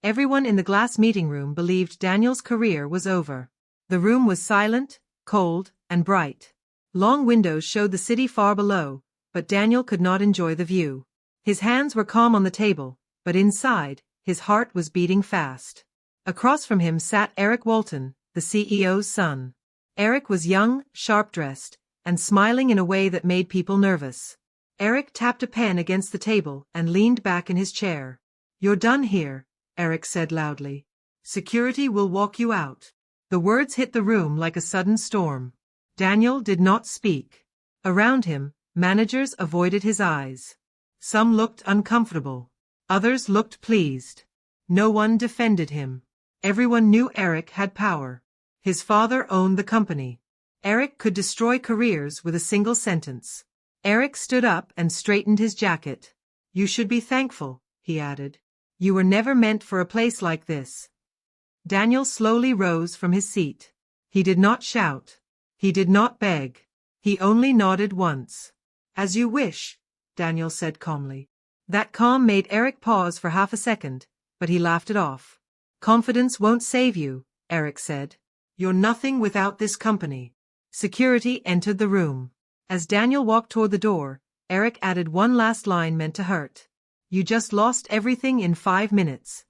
Everyone in the glass meeting room believed Daniel's career was over. The room was silent, cold, and bright. Long windows showed the city far below, but Daniel could not enjoy the view. His hands were calm on the table, but inside, his heart was beating fast. Across from him sat Eric Walton, the CEO's son. Eric was young, sharp-dressed, and smiling in a way that made people nervous. Eric tapped a pen against the table and leaned back in his chair. "You're done here," Eric said loudly. "Security will walk you out." The words hit the room like a sudden storm. Daniel did not speak. Around him, managers avoided his eyes. Some looked uncomfortable. Others looked pleased. No one defended him. Everyone knew Eric had power. His father owned the company. Eric could destroy careers with a single sentence. Eric stood up and straightened his jacket. "You should be thankful," he added. "You were never meant for a place like this." Daniel slowly rose from his seat. He did not shout. He did not beg. He only nodded once. "As you wish," Daniel said calmly. That calm made Eric pause for half a second, but he laughed it off. "Confidence won't save you," Eric said. "You're nothing without this company." Security entered the room. As Daniel walked toward the door, Eric added one last line meant to hurt. "You just lost everything in 5 minutes."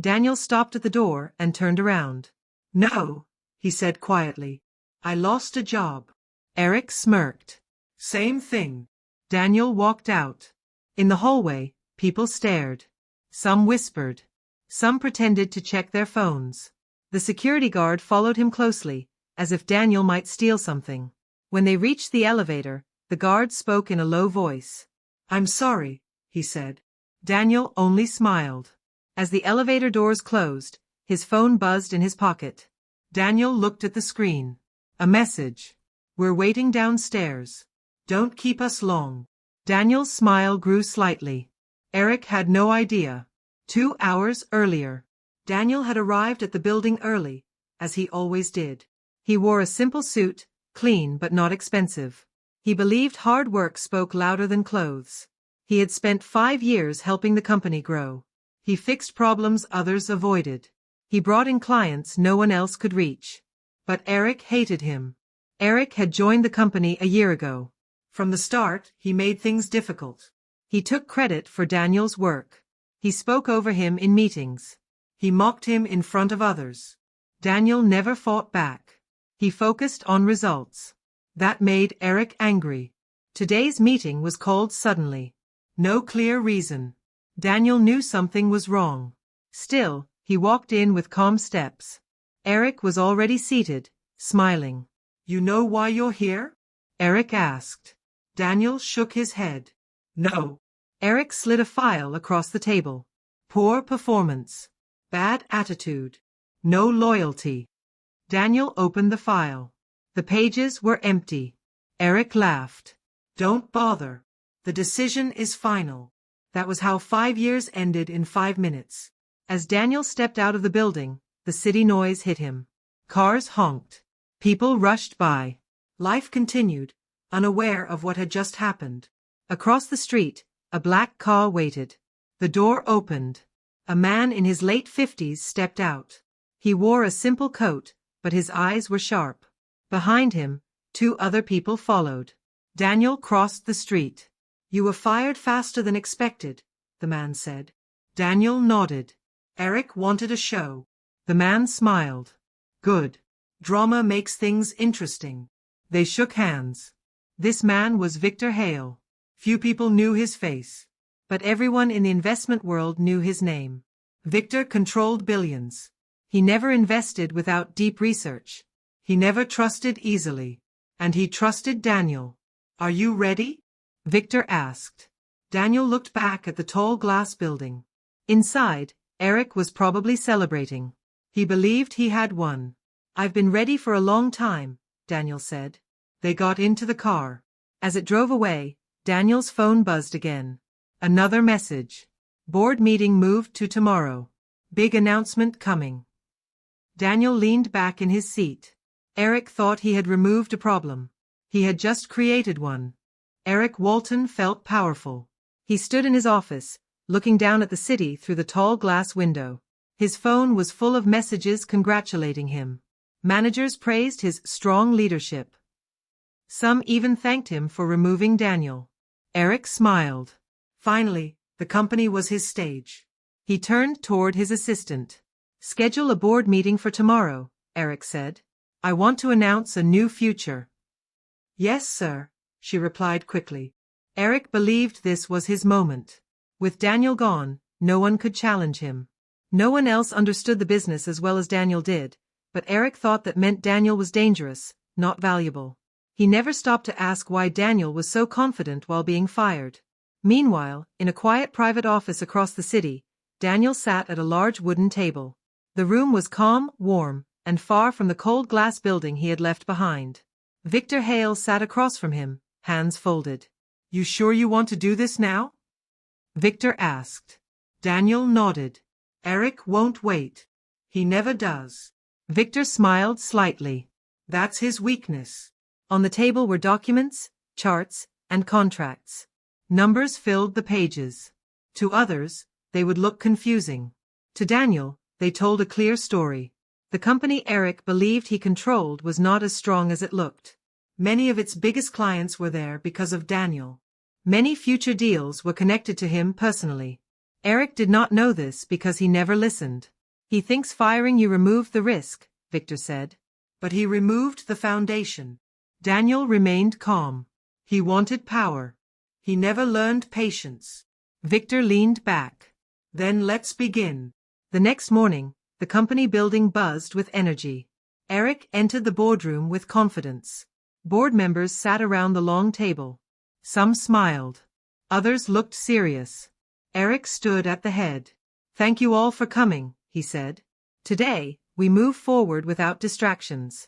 Daniel stopped at the door and turned around. "No," he said quietly. "I lost a job." Eric smirked. "Same thing." Daniel walked out. In the hallway, people stared. Some whispered. Some pretended to check their phones. The security guard followed him closely, as if Daniel might steal something. When they reached the elevator, the guard spoke in a low voice. "I'm sorry," he said. Daniel only smiled. As the elevator doors closed, his phone buzzed in his pocket. Daniel looked at the screen. A message. "We're waiting downstairs. Don't keep us long." Daniel's smile grew slightly. Eric had no idea. 2 hours earlier, Daniel had arrived at the building early, as he always did. He wore a simple suit, clean but not expensive. He believed hard work spoke louder than clothes. He had spent 5 years helping the company grow. He fixed problems others avoided. He brought in clients no one else could reach. But Eric hated him. Eric had joined the company a year ago. From the start, he made things difficult. He took credit for Daniel's work. He spoke over him in meetings. He mocked him in front of others. Daniel never fought back. He focused on results. That made Eric angry. Today's meeting was called suddenly. No clear reason. Daniel knew something was wrong. Still, he walked in with calm steps. Eric was already seated, smiling. "You know why you're here?" Eric asked. Daniel shook his head. "No." Eric slid a file across the table. "Poor performance. Bad attitude. No loyalty." Daniel opened the file. The pages were empty. Eric laughed. "Don't bother. The decision is final." That was how 5 years ended in 5 minutes. As Daniel stepped out of the building, the city noise hit him. Cars honked. People rushed by. Life continued, unaware of what had just happened. Across the street, a black car waited. The door opened. A man in his late 50s stepped out. He wore a simple coat, but his eyes were sharp. Behind him, 2 other people followed. Daniel crossed the street. "You were fired faster than expected," the man said. Daniel nodded. Eric wanted a show. The man smiled. "Good. Drama makes things interesting." They shook hands. This man was Victor Hale. Few people knew his face, but everyone in the investment world knew his name. Victor controlled billions. He never invested without deep research. He never trusted easily. And he trusted Daniel. "Are you ready?" Victor asked. Daniel looked back at the tall glass building. Inside, Eric was probably celebrating. He believed he had won. "I've been ready for a long time," Daniel said. They got into the car. As it drove away, Daniel's phone buzzed again. Another message. Board meeting moved to tomorrow. Big announcement coming. Daniel leaned back in his seat. Eric thought he had removed a problem. He had just created one. Eric Walton felt powerful. He stood in his office, looking down at the city through the tall glass window. His phone was full of messages congratulating him. Managers praised his strong leadership. Some even thanked him for removing Daniel. Eric smiled. Finally, the company was his stage. He turned toward his assistant. "Schedule a board meeting for tomorrow," Eric said. "I want to announce a new future." "Yes, sir," she replied quickly. Eric believed this was his moment. With Daniel gone, no one could challenge him. No one else understood the business as well as Daniel did, but Eric thought that meant Daniel was dangerous, not valuable. He never stopped to ask why Daniel was so confident while being fired. Meanwhile, in a quiet private office across the city, Daniel sat at a large wooden table. The room was calm, warm, and far from the cold glass building he had left behind. Victor Hale sat across from him, hands folded. "You sure you want to do this now?" Victor asked. Daniel nodded. "Eric won't wait. He never does." Victor smiled slightly. "That's his weakness." On the table were documents, charts, and contracts. Numbers filled the pages. To others, they would look confusing. To Daniel, they told a clear story. The company Eric believed he controlled was not as strong as it looked. Many of its biggest clients were there because of Daniel. Many future deals were connected to him personally. Eric did not know this because he never listened. "He thinks firing you removed the risk," Victor said. "But he removed the foundation." Daniel remained calm. "He wanted power. He never learned patience." Victor leaned back. "Then let's begin." The next morning, the company building buzzed with energy. Eric entered the boardroom with confidence. Board members sat around the long table. Some smiled. Others looked serious. Eric stood at the head. "Thank you all for coming," he said. "Today, we move forward without distractions."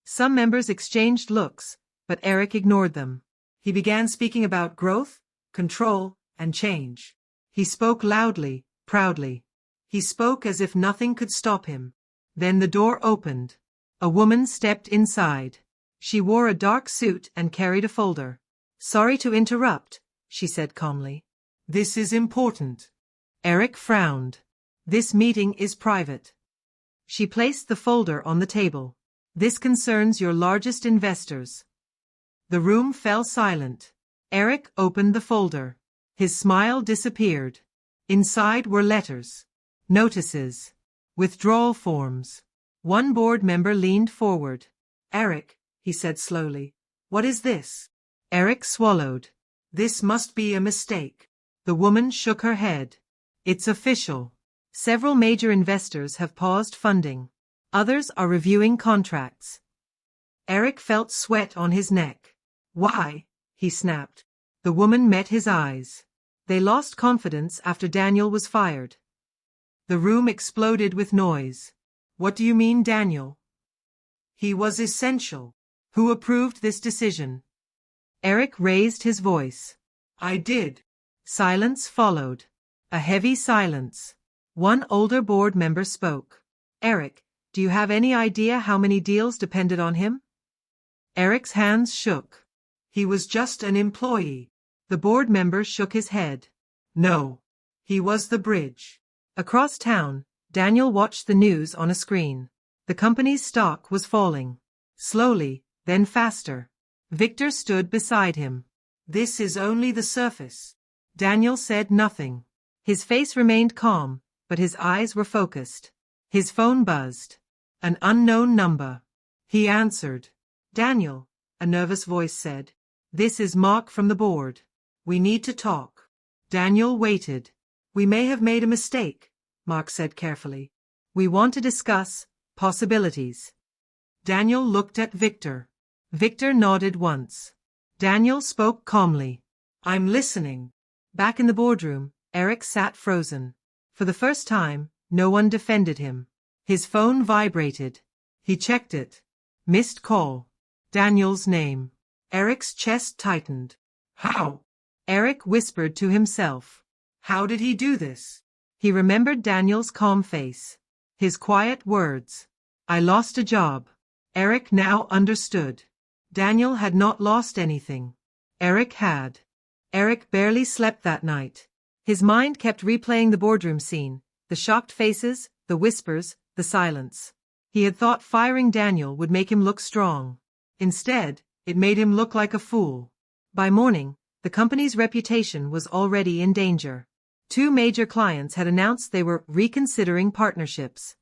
Some members exchanged looks, but Eric ignored them. He began speaking about growth, control, and change. He spoke loudly, proudly. He spoke as if nothing could stop him. Then the door opened. A woman stepped inside. She wore a dark suit and carried a folder. "Sorry to interrupt," she said calmly. "This is important." Eric frowned. "This meeting is private." She placed the folder on the table. "This concerns your largest investors." The room fell silent. Eric opened the folder. His smile disappeared. Inside were letters, notices, withdrawal forms. One board member leaned forward. "Eric," he said slowly, "what is this?" Eric swallowed. "This must be a mistake." The woman shook her head. "It's official. Several major investors have paused funding. Others are reviewing contracts." Eric felt sweat on his neck. "Why?" he snapped. The woman met his eyes. "They lost confidence after Daniel was fired." The room exploded with noise. "What do you mean, Daniel?" "He was essential." "Who approved this decision?" Eric raised his voice. "I did." Silence followed. A heavy silence. One older board member spoke. "Eric, do you have any idea how many deals depended on him?" Eric's hands shook. "He was just an employee." The board member shook his head. "No. He was the bridge." Across town, Daniel watched the news on a screen. The company's stock was falling. Slowly, then faster. Victor stood beside him. "This is only the surface." Daniel said nothing. His face remained calm, but his eyes were focused. His phone buzzed. An unknown number. He answered. "Daniel," a nervous voice said. "This is Mark from the board. We need to talk." Daniel waited. "We may have made a mistake," Mark said carefully. "We want to discuss possibilities." Daniel looked at Victor. Victor nodded once. Daniel spoke calmly. "I'm listening." Back in the boardroom, Eric sat frozen. For the first time, no one defended him. His phone vibrated. He checked it. Missed call. Daniel's name. Eric's chest tightened. "How?" Eric whispered to himself. "How did he do this?" He remembered Daniel's calm face. His quiet words. "I lost a job." Eric now understood. Daniel had not lost anything. Eric had. Eric barely slept that night. His mind kept replaying the boardroom scene, the shocked faces, the whispers, the silence. He had thought firing Daniel would make him look strong. Instead, it made him look like a fool. By morning, the company's reputation was already in danger. 2 major clients had announced they were reconsidering partnerships.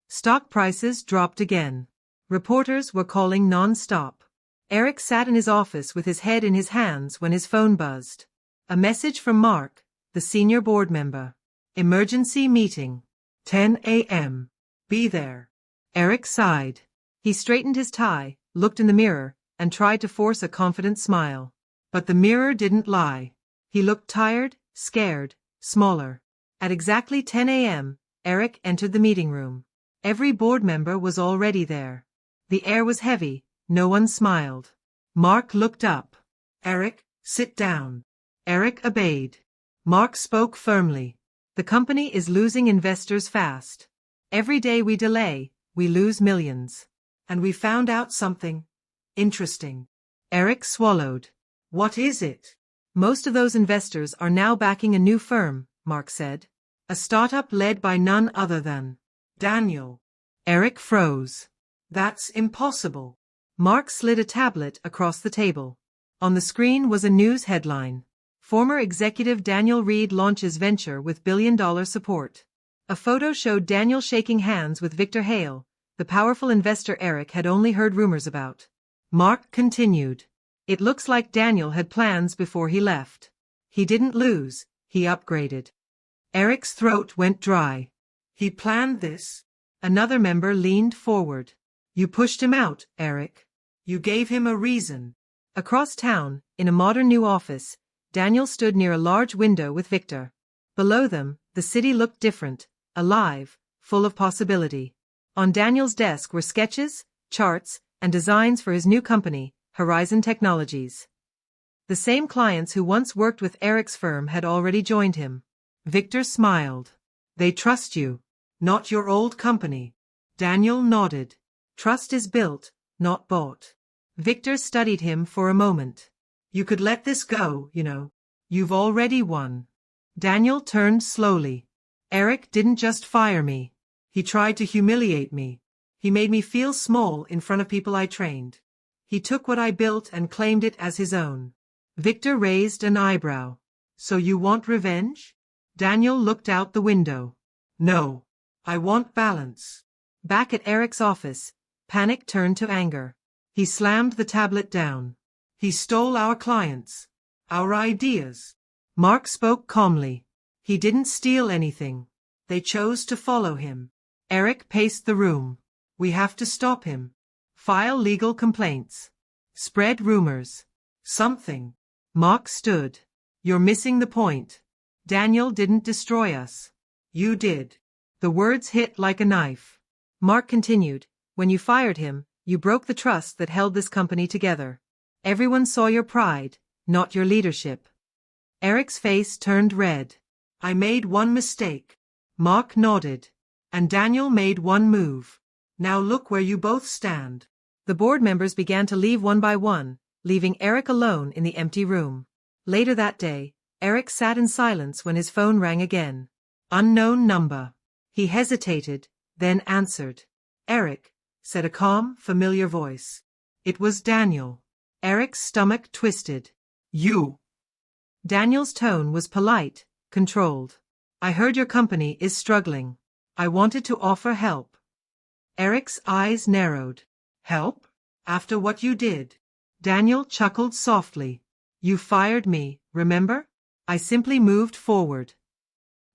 Stock prices dropped again. Reporters were calling non-stop. Eric sat in his office with his head in his hands when his phone buzzed. A message from Mark, the senior board member. Emergency meeting. 10 a.m. Be there. Eric sighed. He straightened his tie, looked in the mirror, and tried to force a confident smile. But the mirror didn't lie. He looked tired, scared, smaller. At exactly 10 a.m., Eric entered the meeting room. Every board member was already there. The air was heavy, no one smiled. Mark looked up. Eric, sit down. Eric obeyed. Mark spoke firmly. The company is losing investors fast. Every day we delay, we lose millions. And we found out something interesting. Eric swallowed. What is it? Most of those investors are now backing a new firm, Mark said. A startup led by none other than Daniel. Eric froze. That's impossible. Mark slid a tablet across the table. On the screen was a news headline. Former executive Daniel Reed launches venture with billion-dollar support. A photo showed Daniel shaking hands with Victor Hale, the powerful investor Eric had only heard rumors about. Mark continued. It looks like Daniel had plans before he left. He didn't lose, he upgraded. Eric's throat went dry. He planned this? Another member leaned forward. You pushed him out, Eric. You gave him a reason. Across town, in a modern new office, Daniel stood near a large window with Victor. Below them, the city looked different, alive, full of possibility. On Daniel's desk were sketches, charts, and designs for his new company, Horizon Technologies. The same clients who once worked with Eric's firm had already joined him. Victor smiled. They trust you, not your old company. Daniel nodded. Trust is built, not bought. Victor studied him for a moment. You could let this go, you know. You've already won. Daniel turned slowly. Eric didn't just fire me. He tried to humiliate me. He made me feel small in front of people I trained. He took what I built and claimed it as his own. Victor raised an eyebrow. So you want revenge? Daniel looked out the window. No. I want balance. Back at Eric's office, panic turned to anger. He slammed the tablet down. He stole our clients. Our ideas. Mark spoke calmly. He didn't steal anything. They chose to follow him. Eric paced the room. We have to stop him. File legal complaints. Spread rumors. Something. Mark stood. You're missing the point. Daniel didn't destroy us. You did. The words hit like a knife. Mark continued. When you fired him, you broke the trust that held this company together. Everyone saw your pride, not your leadership. Eric's face turned red. I made one mistake. Mark nodded. And Daniel made one move. Now look where you both stand. The board members began to leave one by one, leaving Eric alone in the empty room. Later that day, Eric sat in silence when his phone rang again. Unknown number. He hesitated, then answered. Eric, said a calm, familiar voice. It was Daniel. Eric's stomach twisted. You. Daniel's tone was polite, controlled. I heard your company is struggling. I wanted to offer help. Eric's eyes narrowed. Help? After what you did? Daniel chuckled softly. You fired me, remember? I simply moved forward.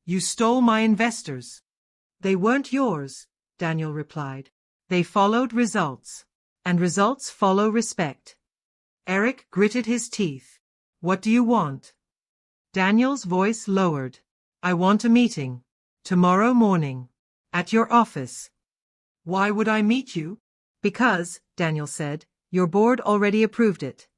You stole my investors. They weren't yours, Daniel replied. They followed results. And results follow respect. Eric gritted his teeth. What do you want? Daniel's voice lowered. I want a meeting. Tomorrow morning. At your office. Why would I meet you? Because, Daniel said, your board already approved it.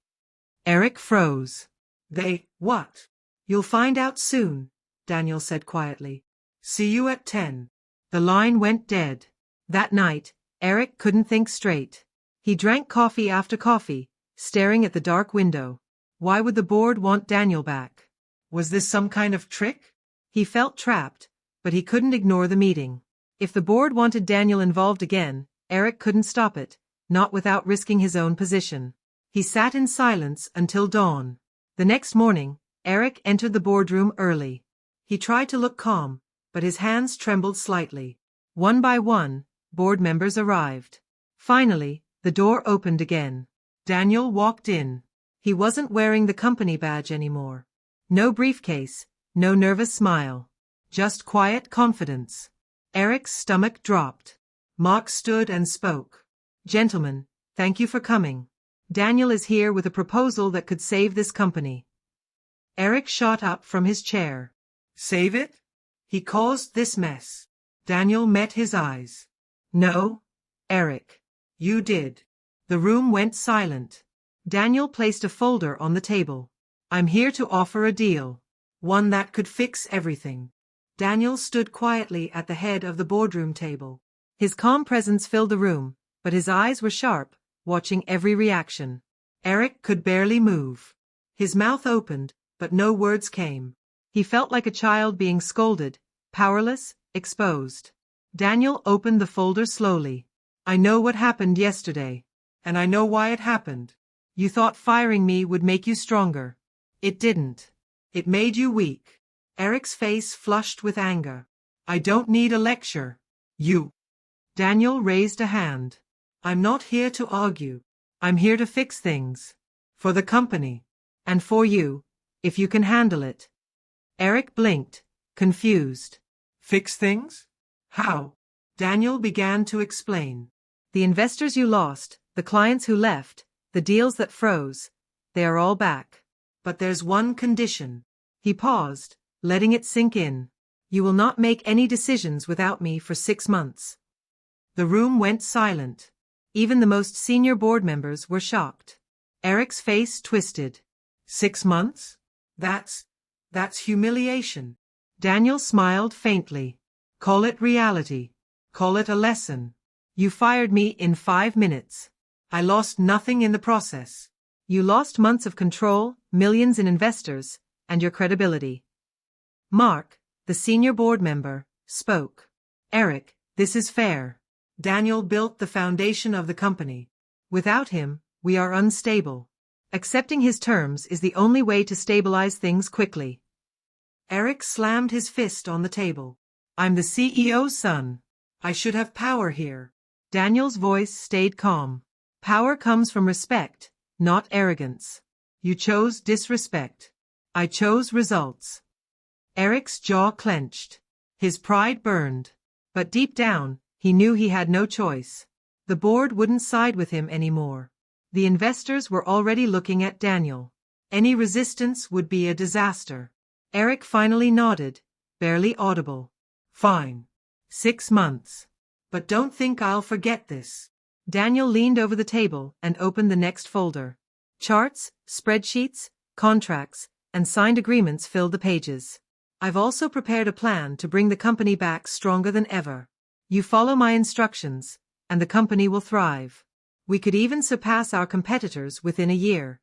Eric froze. They, what? You'll find out soon, Daniel said quietly. See you at 10. The line went dead. That night, Eric couldn't think straight. He drank coffee after coffee, staring at the dark window. Why would the board want Daniel back? Was this some kind of trick? He felt trapped, but he couldn't ignore the meeting. If the board wanted Daniel involved again, Eric couldn't stop it, not without risking his own position. He sat in silence until dawn. The next morning, Eric entered the boardroom early. He tried to look calm, but his hands trembled slightly. One by one, board members arrived. Finally, the door opened again. Daniel walked in. He wasn't wearing the company badge anymore. No briefcase, no nervous smile. Just quiet confidence. Eric's stomach dropped. Mark stood and spoke. "Gentlemen, thank you for coming. Daniel is here with a proposal that could save this company." Eric shot up from his chair. "Save it? He caused this mess." Daniel met his eyes. "No, Eric. You did." The room went silent. Daniel placed a folder on the table. "I'm here to offer a deal. One that could fix everything." Daniel stood quietly at the head of the boardroom table. His calm presence filled the room, but his eyes were sharp, watching every reaction. Eric could barely move. His mouth opened, but no words came. He felt like a child being scolded, powerless, exposed. Daniel opened the folder slowly. "I know what happened yesterday. And I know why it happened. You thought firing me would make you stronger. It didn't. It made you weak." Eric's face flushed with anger. "I don't need a lecture. You." Daniel raised a hand. "I'm not here to argue. I'm here to fix things. For the company. And for you, if you can handle it." Eric blinked, confused. "Fix things? How?" Daniel began to explain. "The investors you lost, the clients who left, the deals that froze, they are all back. But there's one condition." He paused, letting it sink in. "You will not make any decisions without me for 6 months." The room went silent. Even the most senior board members were shocked. Eric's face twisted. 6 months? That's humiliation." Daniel smiled faintly. "Call it reality. Call it a lesson. You fired me in 5 minutes. I lost nothing in the process. You lost months of control, millions in investors, and your credibility." Mark, the senior board member, spoke. "Eric, this is fair. Daniel built the foundation of the company. Without him, we are unstable. Accepting his terms is the only way to stabilize things quickly." Eric slammed his fist on the table. "I'm the CEO's son. I should have power here." Daniel's voice stayed calm. "Power comes from respect, not arrogance. You chose disrespect. I chose results." Eric's jaw clenched. His pride burned. But deep down, he knew he had no choice. The board wouldn't side with him anymore. The investors were already looking at Daniel. Any resistance would be a disaster. Eric finally nodded, barely audible. "Fine. 6 months. But don't think I'll forget this." Daniel leaned over the table and opened the next folder. Charts, spreadsheets, contracts, and signed agreements filled the pages. "I've also prepared a plan to bring the company back stronger than ever. You follow my instructions, and the company will thrive. We could even surpass our competitors within a year."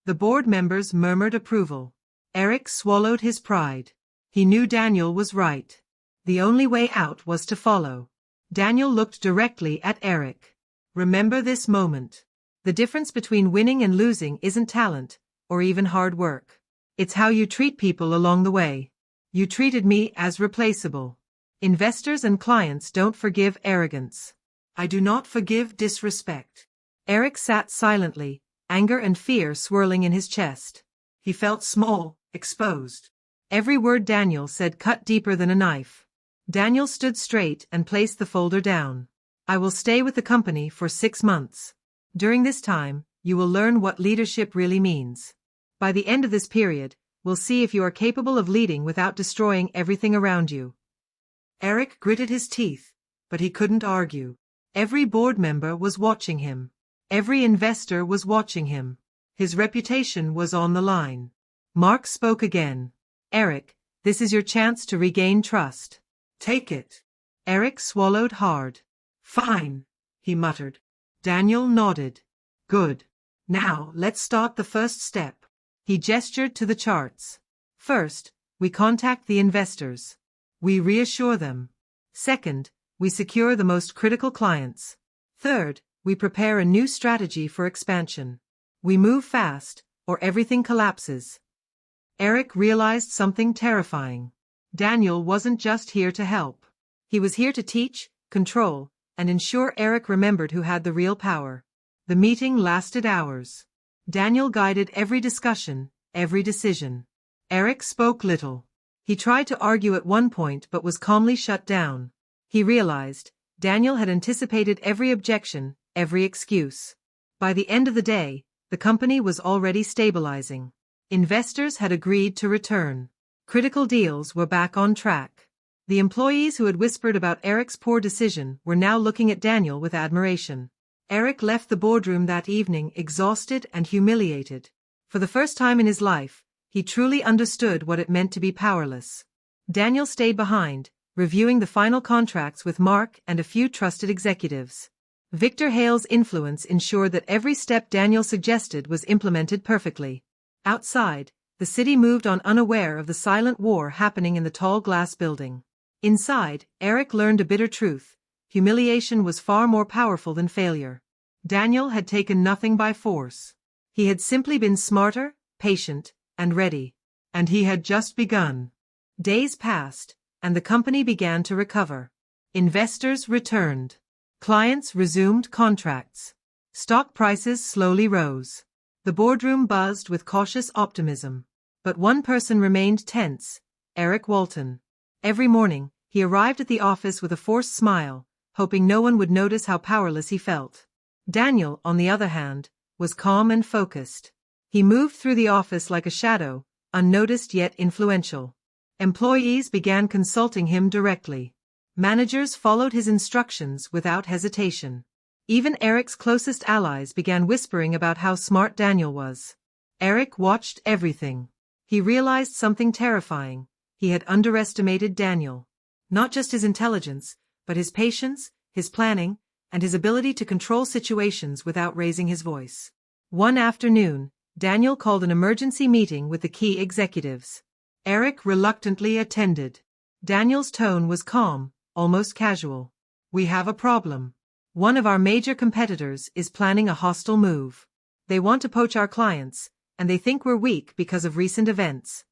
The board members murmured approval. Eric swallowed his pride. He knew Daniel was right. The only way out was to follow. Daniel looked directly at Eric. "Remember this moment. The difference between winning and losing isn't talent, or even hard work. It's how you treat people along the way. You treated me as replaceable. Investors and clients don't forgive arrogance. I do not forgive disrespect." Eric sat silently, anger and fear swirling in his chest. He felt small, exposed. Every word Daniel said cut deeper than a knife. Daniel stood straight and placed the folder down. "I will stay with the company for 6 months. During this time, you will learn what leadership really means. By the end of this period, we'll see if you are capable of leading without destroying everything around you." Eric gritted his teeth, but he couldn't argue. Every board member was watching him. Every investor was watching him. His reputation was on the line. Mark spoke again. "Eric, this is your chance to regain trust. Take it." Eric swallowed hard. "Fine," he muttered. Daniel nodded. "Good. Now, let's start the first step." He gestured to the charts. "First, we contact the investors. We reassure them. Second, we secure the most critical clients. Third, we prepare a new strategy for expansion. We move fast, or everything collapses. Eric realized something terrifying. Daniel wasn't just here to help. He was here to teach, control, and ensure Eric remembered who had the real power. The meeting lasted hours. Daniel guided every discussion, every decision. Eric spoke little. He tried to argue at one point but was calmly shut down. He realized Daniel had anticipated every objection, every excuse. By the end of the day, the company was already stabilizing. Investors had agreed to return. Critical deals were back on track. The employees who had whispered about Eric's poor decision were now looking at Daniel with admiration. Eric left the boardroom that evening exhausted and humiliated. For the first time in his life, he truly understood what it meant to be powerless. Daniel stayed behind, reviewing the final contracts with Mark and a few trusted executives. Victor Hale's influence ensured that every step Daniel suggested was implemented perfectly. Outside, the city moved on unaware of the silent war happening in the tall glass building. Inside, Eric learned a bitter truth: humiliation was far more powerful than failure. Daniel had taken nothing by force. He had simply been smarter, patient, and ready. And he had just begun. Days passed, and the company began to recover. Investors returned. Clients resumed contracts. Stock prices slowly rose. The boardroom buzzed with cautious optimism. But one person remained tense: Eric Walton. Every morning, he arrived at the office with a forced smile, hoping no one would notice how powerless he felt. Daniel, on the other hand, was calm and focused. He moved through the office like a shadow, unnoticed yet influential. Employees began consulting him directly. Managers followed his instructions without hesitation. Even Eric's closest allies began whispering about how smart Daniel was. Eric watched everything. He realized something terrifying: he had underestimated Daniel. Not just his intelligence, but his patience, his planning, and his ability to control situations without raising his voice. One afternoon, Daniel called an emergency meeting with the key executives. Eric reluctantly attended. Daniel's tone was calm, almost casual. "We have a problem. One of our major competitors is planning a hostile move. They want to poach our clients, and they think we're weak because of recent events."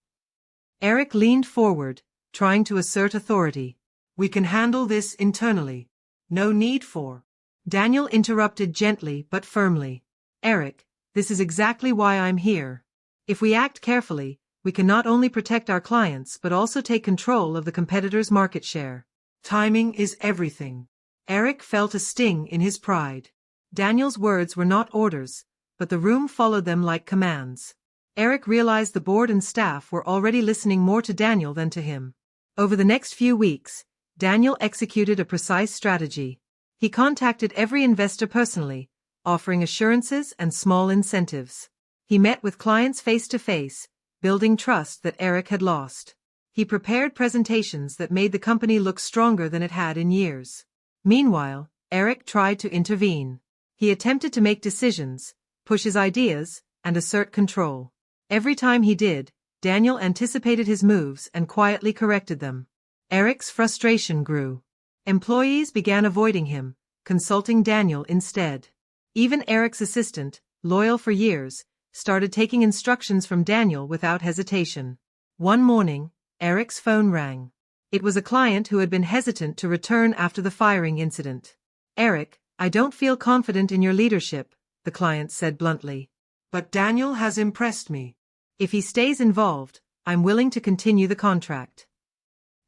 Eric leaned forward, trying to assert authority. "We can handle this internally. No need for—" Daniel interrupted gently but firmly. "Eric, this is exactly why I'm here. If we act carefully, we can not only protect our clients but also take control of the competitor's market share. Timing is everything." Eric felt a sting in his pride. Daniel's words were not orders, but the room followed them like commands. Eric realized the board and staff were already listening more to Daniel than to him. Over the next few weeks, Daniel executed a precise strategy. He contacted every investor personally, offering assurances and small incentives. He met with clients face to face, building trust that Eric had lost. He prepared presentations that made the company look stronger than it had in years. Meanwhile, Eric tried to intervene. He attempted to make decisions, push his ideas, and assert control. Every time he did, Daniel anticipated his moves and quietly corrected them. Eric's frustration grew. Employees began avoiding him, consulting Daniel instead. Even Eric's assistant, loyal for years, started taking instructions from Daniel without hesitation. One morning, Eric's phone rang. It was a client who had been hesitant to return after the firing incident. "Eric, I don't feel confident in your leadership," the client said bluntly. "But Daniel has impressed me. If he stays involved, I'm willing to continue the contract."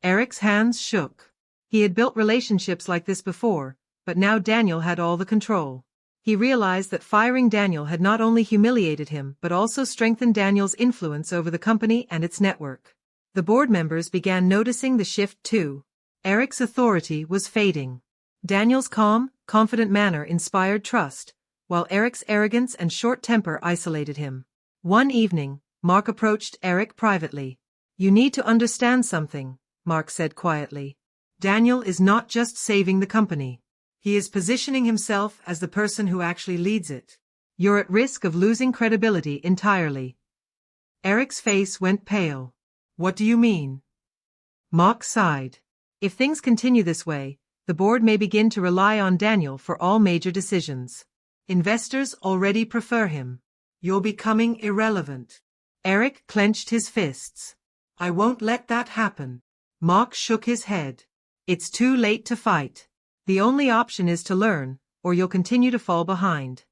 Eric's hands shook. He had built relationships like this before, but now Daniel had all the control. He realized that firing Daniel had not only humiliated him but also strengthened Daniel's influence over the company and its network. The board members began noticing the shift too. Eric's authority was fading. Daniel's calm, confident manner inspired trust, while Eric's arrogance and short temper isolated him. One evening, Mark approached Eric privately. "You need to understand something," Mark said quietly. "Daniel is not just saving the company. He is positioning himself as the person who actually leads it. You're at risk of losing credibility entirely." Eric's face went pale. "What do you mean?" Mark sighed. If things continue this way, the board may begin to rely on Daniel for all major decisions. Investors already prefer him. You're becoming irrelevant. Eric clenched his fists. I won't let that happen. Mark shook his head. It's too late to fight. The only option is to learn, or you'll continue to fall behind.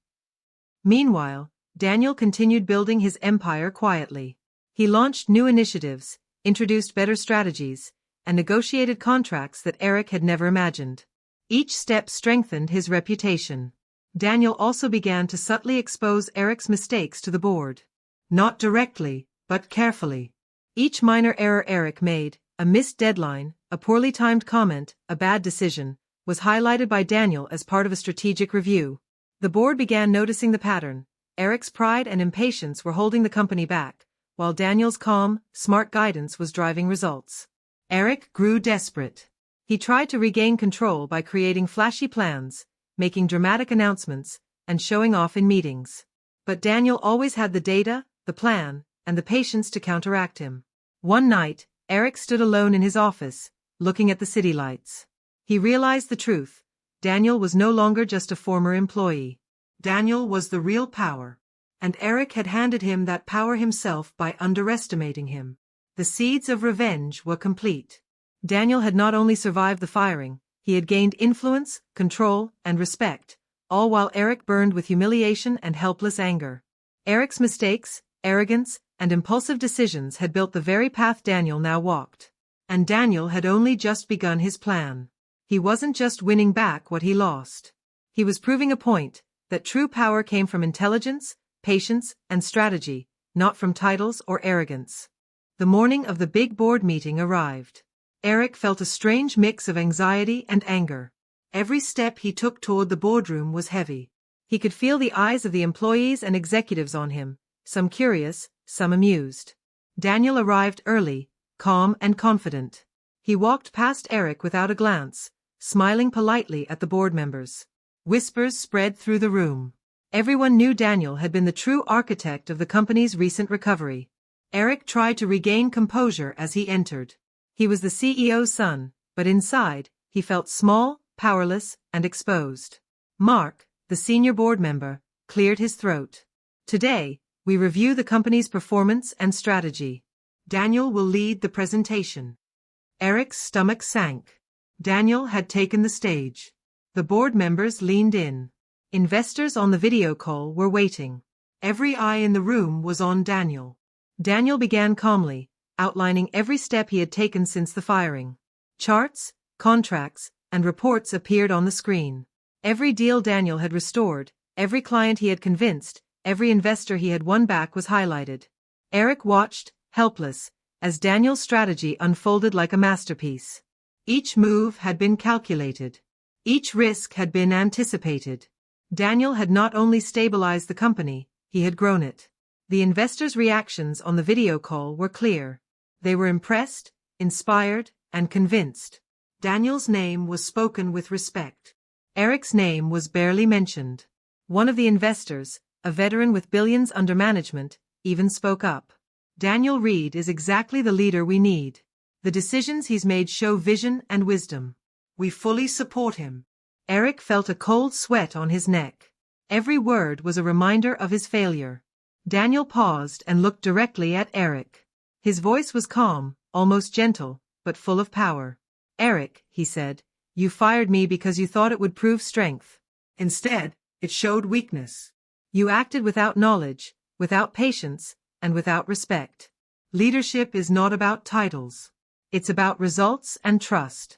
Meanwhile, Daniel continued building his empire quietly. He launched new initiatives, introduced better strategies, and negotiated contracts that Eric had never imagined. Each step strengthened his reputation. Daniel also began to subtly expose Eric's mistakes to the board. Not directly, but carefully. Each minor error Eric made, a missed deadline, a poorly timed comment, a bad decision, was highlighted by Daniel as part of a strategic review. The board began noticing the pattern. Eric's pride and impatience were holding the company back, while Daniel's calm, smart guidance was driving results. Eric grew desperate. He tried to regain control by creating flashy plans, making dramatic announcements, and showing off in meetings. But Daniel always had the data, the plan, and the patience to counteract him. One night, Eric stood alone in his office, looking at the city lights. He realized the truth. Daniel was no longer just a former employee. Daniel was the real power. And Eric had handed him that power himself by underestimating him. The seeds of revenge were complete. Daniel had not only survived the firing, he had gained influence, control, and respect, all while Eric burned with humiliation and helpless anger. Eric's mistakes, arrogance, and impulsive decisions had built the very path Daniel now walked. And Daniel had only just begun his plan. He wasn't just winning back what he lost. He was proving a point, that true power came from intelligence, patience, and strategy, not from titles or arrogance. The morning of the big board meeting arrived. Eric felt a strange mix of anxiety and anger. Every step he took toward the boardroom was heavy. He could feel the eyes of the employees and executives on him, some curious, some amused. Daniel arrived early, calm and confident. He walked past Eric without a glance, smiling politely at the board members. Whispers spread through the room. Everyone knew Daniel had been the true architect of the company's recent recovery. Eric tried to regain composure as he entered. He was the CEO's son, but inside, he felt small, powerless, and exposed. Mark, the senior board member, cleared his throat. Today, we review the company's performance and strategy. Daniel will lead the presentation. Eric's stomach sank. Daniel had taken the stage. The board members leaned in. Investors on the video call were waiting. Every eye in the room was on Daniel. Daniel began calmly, outlining every step he had taken since the firing. Charts, contracts, and reports appeared on the screen. Every deal Daniel had restored, every client he had convinced, every investor he had won back was highlighted. Eric watched, helpless, as Daniel's strategy unfolded like a masterpiece. Each move had been calculated. Each risk had been anticipated. Daniel had not only stabilized the company, he had grown it. The investors' reactions on the video call were clear. They were impressed, inspired, and convinced. Daniel's name was spoken with respect. Eric's name was barely mentioned. One of the investors, a veteran with billions under management, even spoke up. Daniel Reed is exactly the leader we need. The decisions he's made show vision and wisdom. We fully support him. Eric felt a cold sweat on his neck. Every word was a reminder of his failure. Daniel paused and looked directly at Eric. His voice was calm, almost gentle, but full of power. Eric, he said, you fired me because you thought it would prove strength. Instead, it showed weakness. You acted without knowledge, without patience, and without respect. Leadership is not about titles. It's about results and trust.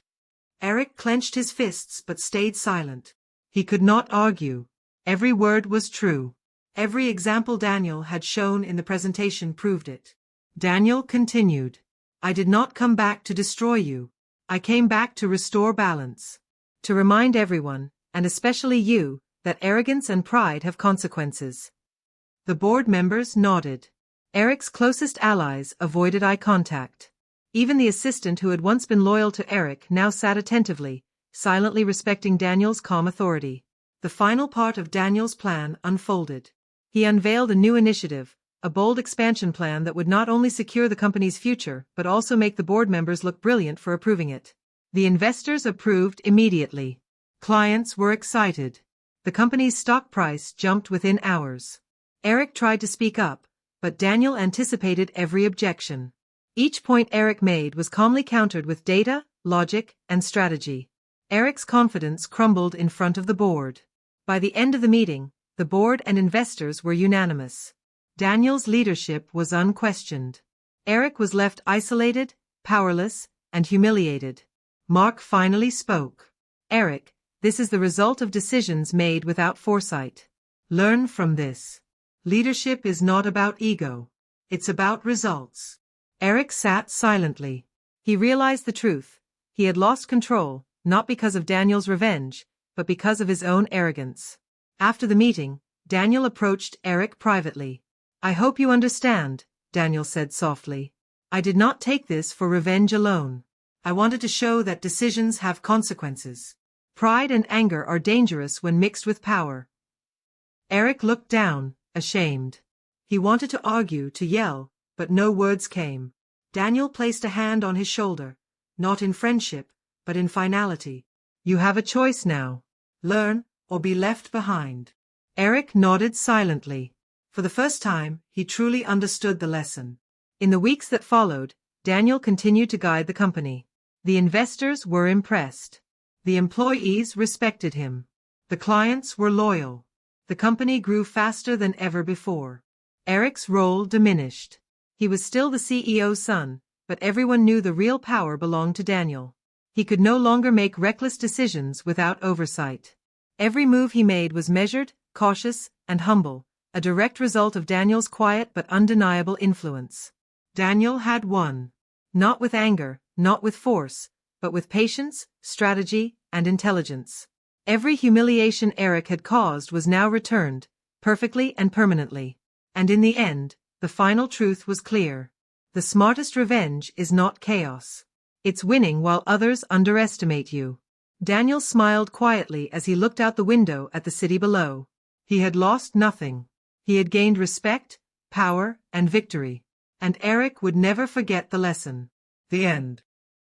Eric clenched his fists but stayed silent. He could not argue. Every word was true. Every example Daniel had shown in the presentation proved it. Daniel continued. I did not come back to destroy you. I came back to restore balance. To remind everyone, and especially you, that arrogance and pride have consequences. The board members nodded. Eric's closest allies avoided eye contact. Even the assistant who had once been loyal to Eric now sat attentively, silently respecting Daniel's calm authority. The final part of Daniel's plan unfolded. He unveiled a new initiative, a bold expansion plan that would not only secure the company's future but also make the board members look brilliant for approving it. The investors approved immediately. Clients were excited. The company's stock price jumped within hours. Eric tried to speak up, but Daniel anticipated every objection. Each point Eric made was calmly countered with data, logic, and strategy. Eric's confidence crumbled in front of the board. By the end of the meeting, the board and investors were unanimous. Daniel's leadership was unquestioned. Eric was left isolated, powerless, and humiliated. Mark finally spoke. Eric, this is the result of decisions made without foresight. Learn from this. Leadership is not about ego. It's about results. Eric sat silently. He realized the truth. He had lost control, not because of Daniel's revenge, but because of his own arrogance. After the meeting, Daniel approached Eric privately. I hope you understand, Daniel said softly. I did not take this for revenge alone. I wanted to show that decisions have consequences. Pride and anger are dangerous when mixed with power. Eric looked down, ashamed. He wanted to argue, to yell, but no words came. Daniel placed a hand on his shoulder, not in friendship, but in finality. You have a choice now. Learn, or be left behind. Eric nodded silently. For the first time, he truly understood the lesson. In the weeks that followed, Daniel continued to guide the company. The investors were impressed. The employees respected him. The clients were loyal. The company grew faster than ever before. Eric's role diminished. He was still the CEO's son, but everyone knew the real power belonged to Daniel. He could no longer make reckless decisions without oversight. Every move he made was measured, cautious, and humble, a direct result of Daniel's quiet but undeniable influence. Daniel had won. Not with anger, not with force, but with patience, strategy, and intelligence. Every humiliation Eric had caused was now returned, perfectly and permanently. And in the end, the final truth was clear. The smartest revenge is not chaos. It's winning while others underestimate you. Daniel smiled quietly as he looked out the window at the city below. He had lost nothing. He had gained respect, power, and victory. And Eric would never forget the lesson. The end.